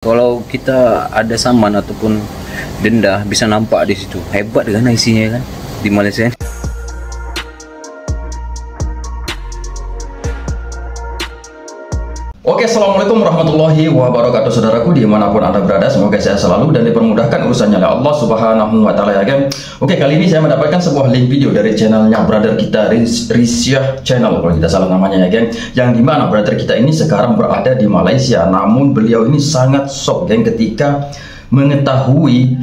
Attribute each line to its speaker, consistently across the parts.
Speaker 1: Kalau kita ada saman ataupun denda bisa nampak di situ. Hebat kan isinya kan di Malaysia.
Speaker 2: Oke, assalamualaikum warahmatullahi wabarakatuh, saudaraku dimanapun anda berada. Semoga sehat selalu dan dipermudahkan urusannya oleh Allah Subhanahu wa Ta'ala, ya kan. Oke, kali ini saya mendapatkan sebuah link video dari channelnya brother kita, Risyah Channel kalau tidak salah namanya, ya kan. Yang dimana brother kita ini sekarang berada di Malaysia, namun beliau ini sangat shock, kan, ketika mengetahui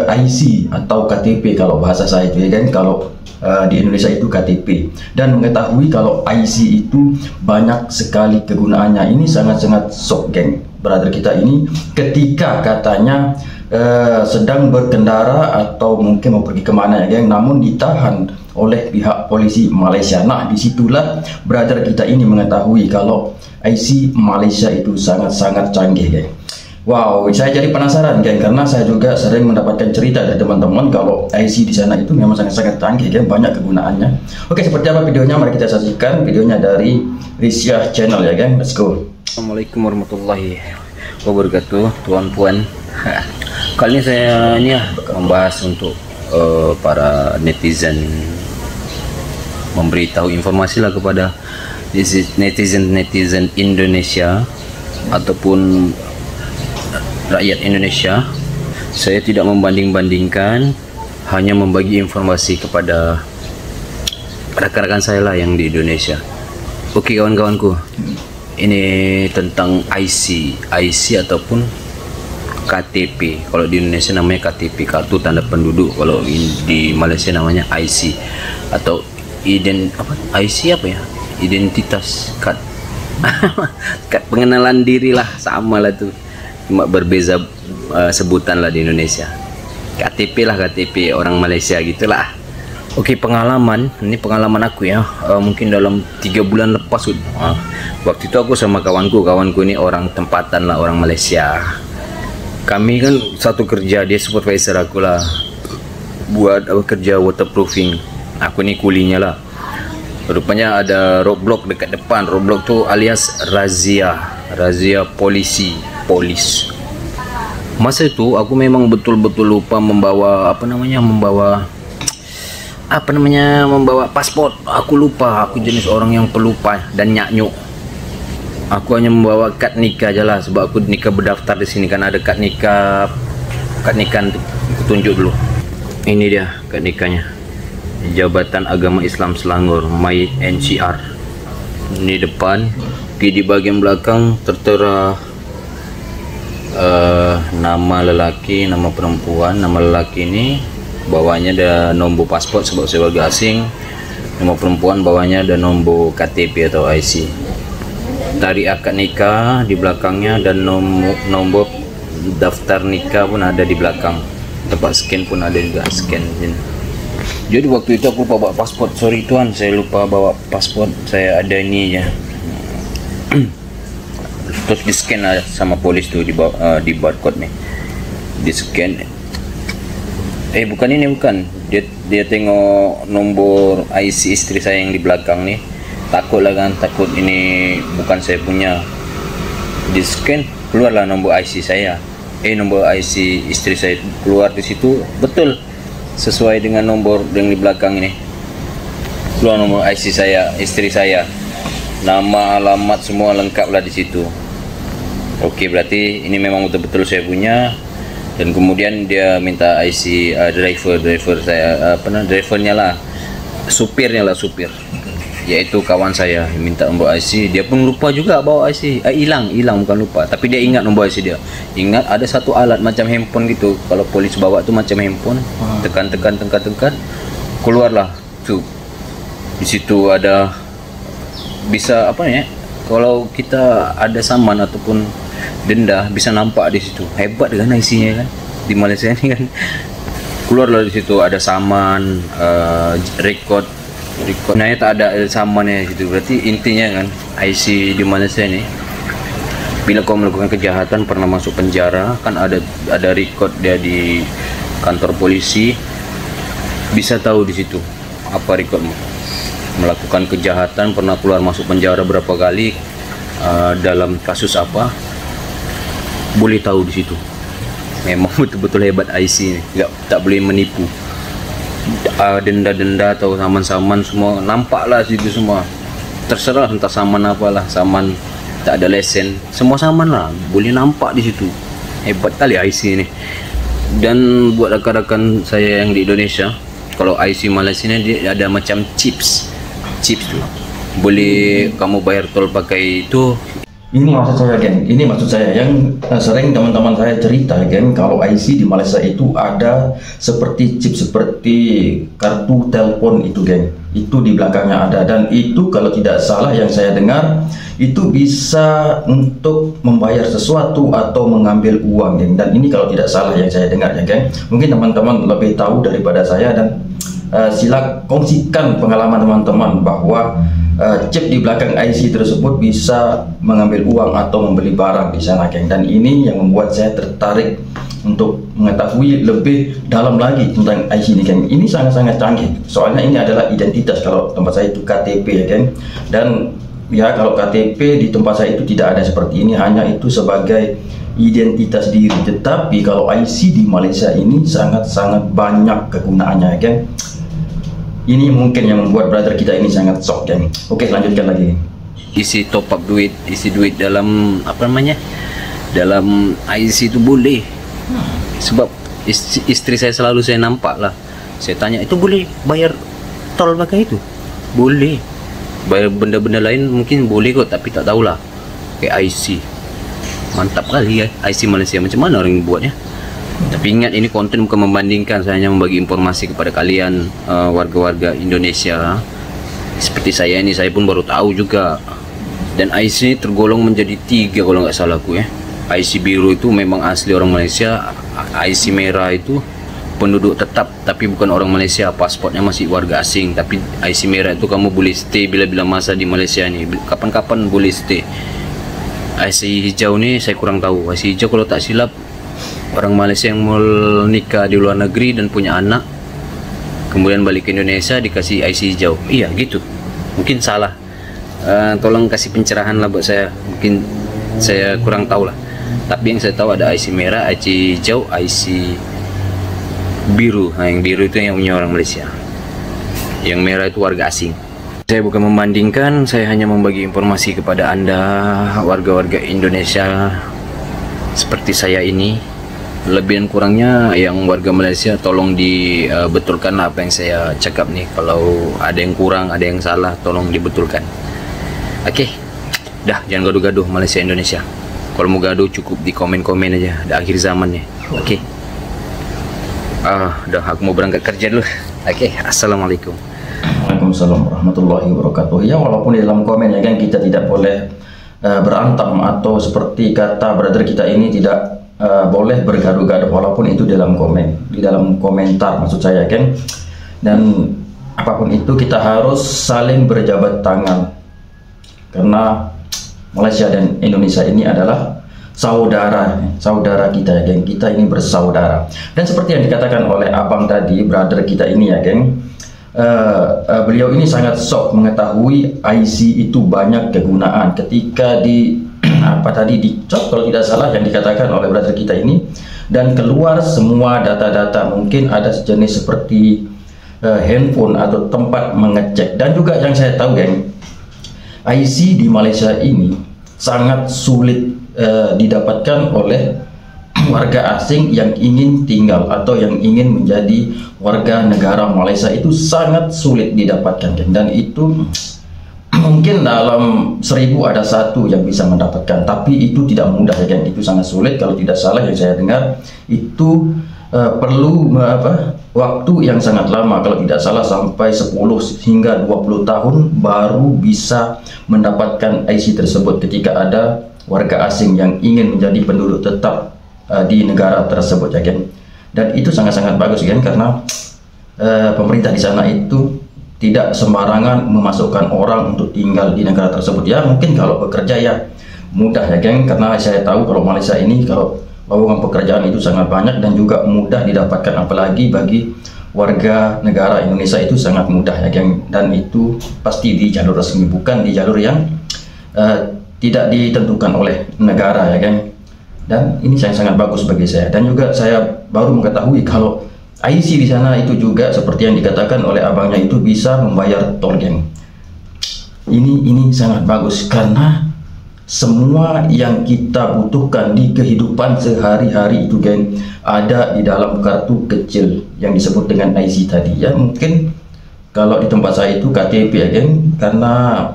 Speaker 2: IC atau KTP kalau bahasa saya itu, ya kan. Kalau di Indonesia itu KTP, dan mengetahui kalau IC itu banyak sekali kegunaannya. Ini sangat-sangat shock, geng. Brother kita ini ketika katanya sedang berkendara atau mungkin mau pergi kemana, ya geng, namun ditahan oleh pihak polisi Malaysia. Nah, disitulah brother kita ini mengetahui kalau IC Malaysia itu sangat-sangat canggih, geng. Wow, saya jadi penasaran, geng, karena saya juga sering mendapatkan cerita dari teman-teman kalau IC di sana itu memang sangat-sangat canggih, geng, banyak kegunaannya. Oke, seperti apa videonya? Mari kita saksikan videonya dari Risyah Channel, ya, geng. Let's go.
Speaker 1: Assalamualaikum warahmatullahi wabarakatuh, tuan puan. Kali ini saya membahas untuk para netizen, memberitahu informasi lah kepada netizen Indonesia ataupun rakyat Indonesia. Saya tidak membanding-bandingkan, hanya membagi informasi kepada rekan-rekan saya lah yang di Indonesia. Oke, kawan-kawanku, ini tentang IC ataupun KTP. Kalau di Indonesia namanya KTP, kartu tanda penduduk. Kalau di Malaysia namanya IC atau IC apa ya? Identitas card. Kad pengenalan diri lah, sama lah tuh. Cuma berbeza sebutan lah di Indonesia. KTP lah, KTP orang Malaysia gitulah. Oke, ini pengalaman aku ya. Mungkin dalam 3 bulan lepas waktu itu aku sama kawanku ini orang tempatan lah, orang Malaysia. Kami kan satu kerja, dia supervisor aku lah, buat kerja waterproofing. Aku ini kulinya lah. Rupanya ada roadblock dekat depan. Roadblock tuh alias razia polis. Masa itu aku memang betul-betul lupa membawa membawa paspor. Aku lupa, aku jenis orang yang pelupa dan nyaknyuk. Aku hanya membawa kad nikah aja lah, sebab aku nikah berdaftar di sini kan ada kad nikah. Kad nikah aku tunjuk dulu. Ini dia kad nikahnya. Jabatan Agama Islam Selangor, MY NCR. Ini depan. Di bagian belakang tertera nama lelaki, nama perempuan. Nama lelaki ini bawahnya ada nombor paspor sebab saya warga asing. Nama perempuan bawahnya ada nombor KTP atau IC. Tarikh akad nikah di belakangnya, dan nombor daftar nikah pun ada di belakang. Tempat scan pun ada juga, scan. Jadi waktu itu aku lupa bawa paspor. Sorry tuan, saya lupa bawa paspor. Saya ada ini ya. Terus di scan sama polis tuh di barcode nih, di scan. Bukan ini, bukan. Dia tengok nombor IC istri saya yang di belakang nih. Takut lah kan, takut ini bukan saya punya. Di scan keluarlah nombor IC saya. Nombor IC istri saya keluar di situ, betul sesuai dengan nomor yang di belakang ini. Keluar nomor IC saya, istri saya. Nama, alamat semua lengkap lah di situ. Oke, berarti ini memang betul-betul saya punya. Dan kemudian dia minta IC driver saya, drivernya lah, supir, yaitu kawan saya, minta nombor IC. Dia pun lupa juga bawa IC. Hilang bukan lupa, tapi dia ingat nombor IC dia. Ingat ada satu alat macam handphone gitu. Kalau polis bawa tuh macam handphone. Tekan, keluarlah tuh. Di situ ada, bisa kalau kita ada saman ataupun denda bisa nampak di situ. Hebat kan isinya kan di Malaysia ini kan. Keluarlah di situ ada saman, record. Nah, tak ada samannya situ. Berarti intinya kan IC di Malaysia ini, bila kau melakukan kejahatan, pernah masuk penjara, kan ada record dia di kantor polisi, bisa tahu di situ apa recordmu. Melakukan kejahatan, pernah keluar masuk penjara berapa kali, dalam kasus apa, boleh tahu di situ. Memang betul-betul hebat IC ini, tak boleh menipu. Denda-denda atau saman-saman semua nampak lah situ semua. Terserah entah saman apalah, saman tak ada lesen, semua saman lah, boleh nampak di situ. Hebat kali IC ini. Dan buat rakan-rakan saya yang di Indonesia, kalau IC Malaysia ini dia ada macam chips tu, boleh kamu bayar tol pakai itu.
Speaker 2: Ini maksud saya, geng. Ini maksud saya yang sering teman-teman saya cerita, geng, kalau IC di Malaysia itu ada seperti chip, seperti kartu telepon itu, geng. Itu di belakangnya ada, dan itu kalau tidak salah yang saya dengar itu bisa untuk membayar sesuatu atau mengambil uang, geng. Dan ini kalau tidak salah yang saya dengar, ya, geng. Mungkin teman-teman lebih tahu daripada saya, dan sila kongsikan pengalaman teman-teman bahwa chip di belakang IC tersebut bisa mengambil uang atau membeli barang di sana, geng. Dan ini yang membuat saya tertarik untuk mengetahui lebih dalam lagi tentang IC ini, geng. Ini sangat-sangat canggih, soalnya ini adalah identitas. Kalau tempat saya itu KTP, ya, geng. Dan ya, kalau KTP di tempat saya itu tidak ada seperti ini, hanya itu sebagai identitas diri. Tetapi kalau IC di Malaysia ini sangat-sangat banyak kegunaannya, ya, geng. Ini mungkin yang membuat brother kita ini sangat shock, geng. Oke, lanjutkan lagi.
Speaker 1: Isi top up duit, isi duit dalam apa namanya, dalam IC itu boleh. Sebab istri saya selalu saya nampak lah, saya tanya, itu boleh bayar tol pakai itu? Boleh. Bayar benda-benda lain mungkin boleh kok, tapi tak tahulah kayak IC. Mantap kali ya IC Malaysia, macam mana orang buatnya. Tapi ingat, ini konten bukan membandingkan, saya hanya membagi informasi kepada kalian warga-warga Indonesia. Seperti saya ini, saya pun baru tahu juga. Dan IC ini tergolong menjadi 3 kalau nggak salah aku, ya. IC biru itu memang asli orang Malaysia, IC merah itu penduduk tetap tapi bukan orang Malaysia, paspornya masih warga asing. Tapi IC merah itu kamu boleh stay bila-bila masa di Malaysia ni, kapan-kapan boleh stay. IC hijau ni saya kurang tahu. IC hijau kalau tak silap orang Malaysia yang mau nikah di luar negeri dan punya anak, kemudian balik ke Indonesia dikasih IC hijau. Iya gitu, mungkin salah. Tolong kasih pencerahan lah buat saya, mungkin saya kurang tahu lah. Tapi yang saya tahu ada IC merah, IC hijau, IC biru. Nah, yang biru itu yang punya orang Malaysia, yang merah itu warga asing. Saya bukan membandingkan, saya hanya membagi informasi kepada anda warga-warga Indonesia seperti saya ini. Lebih dan kurangnya yang warga Malaysia tolong dibetulkan apa yang saya cakap nih. Kalau ada yang kurang, ada yang salah, tolong dibetulkan. Oke, dah, jangan gaduh-gaduh Malaysia Indonesia. Kalau mau gaduh cukup di komen-komen aja, dah akhir zaman nih. Oke. Dah, aku mau berangkat kerja dulu. Oke, assalamualaikum.
Speaker 2: Waalaikumsalam warahmatullahi wabarakatuh. Ya, walaupun di dalam komen, ya, kan, kita tidak boleh berantem atau seperti kata brother kita ini tidak boleh bergaduh-gaduh, walaupun itu dalam komen, di dalam komentar maksud saya, kan. Dan apapun itu kita harus saling berjabat tangan, karena Malaysia dan Indonesia ini adalah saudara kita, ya, geng. Kita ini bersaudara. Dan seperti yang dikatakan oleh abang tadi, brother kita ini, ya, geng, beliau ini sangat shock mengetahui IC itu banyak kegunaan ketika di dicop kalau tidak salah yang dikatakan oleh brother kita ini, dan keluar semua data-data. Mungkin ada sejenis seperti handphone atau tempat mengecek. Dan juga yang saya tahu, geng, IC di Malaysia ini sangat sulit didapatkan oleh warga asing yang ingin tinggal atau yang ingin menjadi warga negara Malaysia. Itu sangat sulit didapatkan, geng. Dan itu mungkin dalam 1000 ada 1 yang bisa mendapatkan, tapi itu tidak mudah, ya, geng. Itu sangat sulit. Kalau tidak salah yang saya dengar itu perlu waktu yang sangat lama, kalau tidak salah sampai 10 hingga 20 tahun baru bisa mendapatkan IC tersebut ketika ada warga asing yang ingin menjadi penduduk tetap di negara tersebut, ya, geng. Dan itu sangat-sangat bagus, geng, karena pemerintah di sana itu tidak sembarangan memasukkan orang untuk tinggal di negara tersebut. Ya, mungkin kalau bekerja ya mudah, ya, geng, karena saya tahu kalau Malaysia ini kalau lowongan pekerjaan itu sangat banyak dan juga mudah didapatkan, apalagi bagi warga negara Indonesia itu sangat mudah, ya, geng. Dan itu pasti di jalur resmi, bukan di jalur yang tidak ditentukan oleh negara, ya, geng. dan ini sangat bagus bagi saya. Dan juga saya baru mengetahui kalau IC di sana itu juga seperti yang dikatakan oleh abangnya itu bisa membayar tol, geng. Ini sangat bagus karena semua yang kita butuhkan di kehidupan sehari-hari itu, geng, ada di dalam kartu kecil yang disebut dengan IC tadi ya. Mungkin kalau di tempat saya itu KTP ya, geng, karena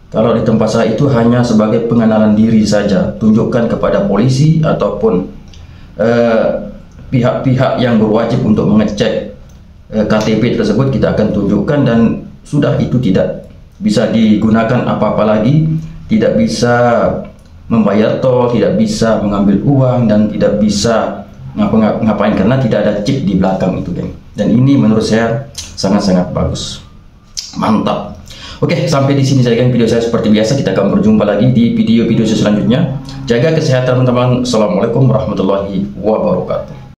Speaker 2: kalau di tempat saya itu hanya sebagai pengenalan diri saja, tunjukkan kepada polisi ataupun pihak-pihak yang berwajib untuk mengecek KTP tersebut, kita akan tunjukkan dan sudah, itu tidak bisa digunakan apa-apa lagi, tidak bisa membayar tol, tidak bisa mengambil uang, dan tidak bisa ngapain karena tidak ada chip di belakang itu, geng. Dan ini menurut saya sangat-sangat bagus, mantap. Oke, sampai di sini saja video saya. Seperti biasa, kita akan berjumpa lagi di video-video selanjutnya. Jaga kesehatan teman-teman. Assalamualaikum warahmatullahi wabarakatuh.